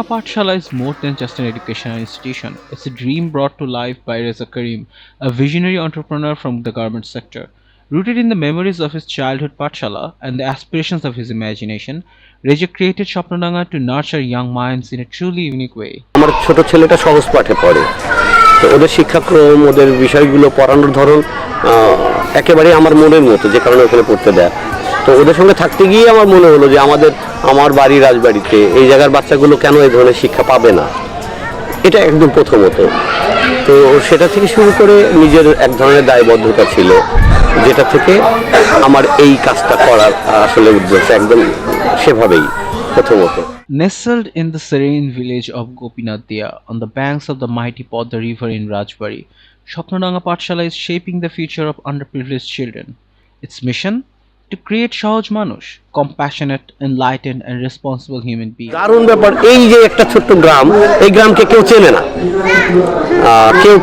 Swapnadanga Pathshala is more than just an educational institution. It's a dream brought to life by Reza Karim, a visionary entrepreneur from the garment sector. Rooted in the memories of his childhood Pathshala and the aspirations of his imagination, Reza created Swapnadanga to nurture young minds in a truly unique way. আমার ছোট ছেলেটা সহজ পাঠে পড়ে, তো ওদের শিক্ষাক্রম, ওদের বিষয়গুলো পড়ানোর ধরন একেবারে আমার মনের মতো, যে কারণে ওখানে পড়তে দেয়। তো ওদের সঙ্গে থাকতে গিয়ে আমার মনে হলো যে আমার বাড়ি রাজবাড়িতে এই জায়গার বাচ্চাগুলো কেন এই ধরনের শিক্ষা পাবে না, এটা একদম প্রথমত। তো সেটা থেকে শুরু করে নিজের এক ধরনের দায়বদ্ধতা ছিল, যেটা থেকে আমার এই কাজটা করার আসলে উদ্দেশ্য একদম সেভাবেই প্রথমত। Nestled in the serene village of Gopinathia on the banks of the mighty Podda River in Rajbari, Swapnadanga Pathshala is shaping the future of underprivileged children. Its mission? To create সহজ মানুষ, compassionate, enlightened and responsible human beings. দারুণ ব্যাপার, এই যে একটা ছোট্ট গ্রাম, এই গ্রামকে কেউ চেনে না, কেউ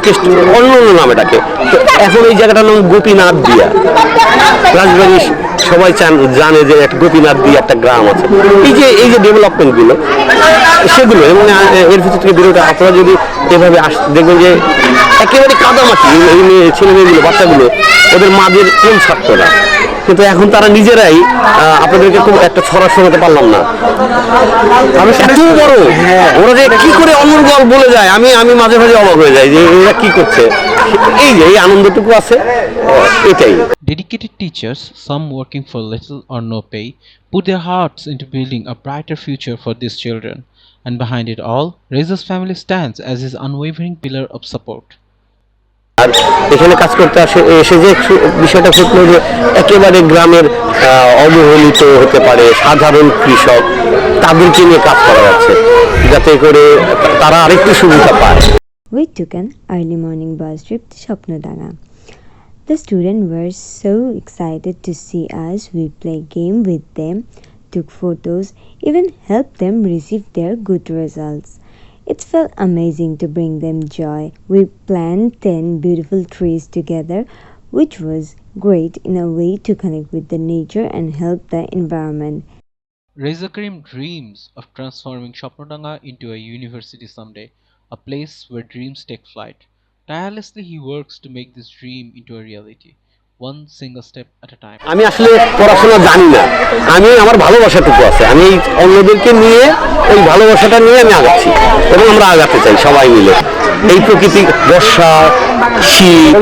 অন্য অন্য নামে ডাকে। তো এখন এই জায়গাটার নাম গোপীনাথ দিয়া, রাজবাড়ি সবাই জানে যে একটা গোপীনাথ দিয়া একটা গ্রাম আছে। এই যে ডেভেলপমেন্টগুলো সেগুলো, এবং এর ভিতর থেকে বেরোটা আপনারা যদি এভাবে দেখবেন যে একেবারে কাদামাটি, এই ছেলে মেয়েগুলো, বাচ্চাগুলো, ওদের মাদের কোন ছাড়তো না, কিন্তু এখন তারা নিজেরাই আপনাদেরকে খুব একটা ছড়া শোনাতে পারলাম না, আমি এত বড়, ওরা যে কি করে অনর্গল বলে যায়, আমি মাঝে মাঝে অবাক হয়ে যাই যে এরা কি করছে। এই আনন্দটুকু আছে, এটাই। Dedicated teachers, some working for little or no pay, put their hearts into building a brighter future for these children. And behind it all, Reza's family stands as his unwavering pillar of support. আর এখানে কাজ করতে এসে যে বিষয়টা ঘটলো যে একেবারে গ্রামের অবহেলিত হতে পারে সাধারণ কৃষক, তাদেরকে নিয়ে কাজ করা যাচ্ছে, যাতে করে তারা আরেকটু সুবিধা পায়। We took an early morning bus trip to Swapnadanga. The students were so excited to see us. We played game with them, took photos, even helped them receive their good results. It felt amazing to bring them joy. We planted 10 beautiful trees together, which was great in a way to connect with the nature and help the environment. Reza Karim dreams of transforming Swapnadanga into a university someday, a place where dreams take flight. Tirelessly he works to make this dream into a reality, one single step at a time. আমি আসলে পড়াশোনা জানি না, আমার ভালোবাসাটুকু আছে, আমি অন্যদেরকে নিয়ে ওই ভালোবাসাটা নিয়ে আমি আগাচ্ছি এবং আমরা আগাতে চাই সবাই মিলে। এই প্রকৃতি, বর্ষা, শীত,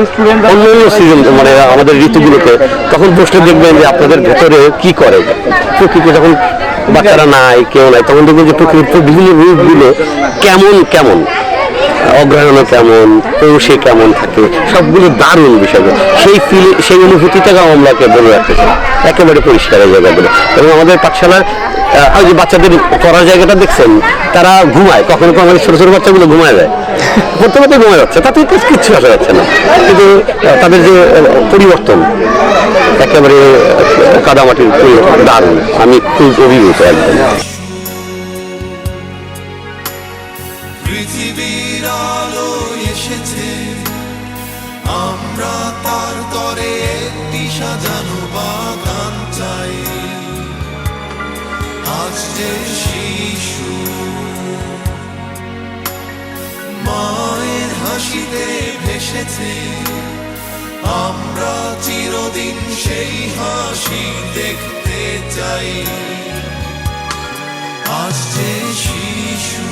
অন্যান্য সিজন, মানে আমাদের ঋতুগুলোতে তখন বসলে দেখবেন যে আপনাদের ভেতরে কি করে প্রকৃতি, যখন বাচ্চারা নাই, কেউ নাই, তখন দেখবেন যে প্রকৃতির বিভিন্ন রূপগুলো কেমন অগ্রহায়ণ কেমন, পৌষে কেমন থাকে, সবগুলো দারুণ বিষয়গুলো। সেই অনুভূতিটাকে আমরা বলে রাখতে চাই একেবারে পরিষ্কার এই জায়গাগুলো। এবং আমাদের পাঠশালার যে বাচ্চাদের পড়ার জায়গাটা দেখছেন, তারা ঘুমায়, কখনো আমাদের ছোট ছোট বাচ্চাগুলো ঘুমায় যায়, পড়তে পড়তে ঘুমায় যাচ্ছে, তাতে কিচ্ছু আসা যাচ্ছে না, কিন্তু তাদের যে পরিবর্তন একেবারে কাদামাটির দারুণ, আমি খুব অভিভূত একদম। পৃথিবীর আলো এসেছে, আমরা তার তরে একটি সাজানো বাগান চাই। আজ যে শিশু মায়ের হাসিতে ভেসেছে, আমরা চিরদিন সেই হাসি দেখতে চাই। আজ যে শিশু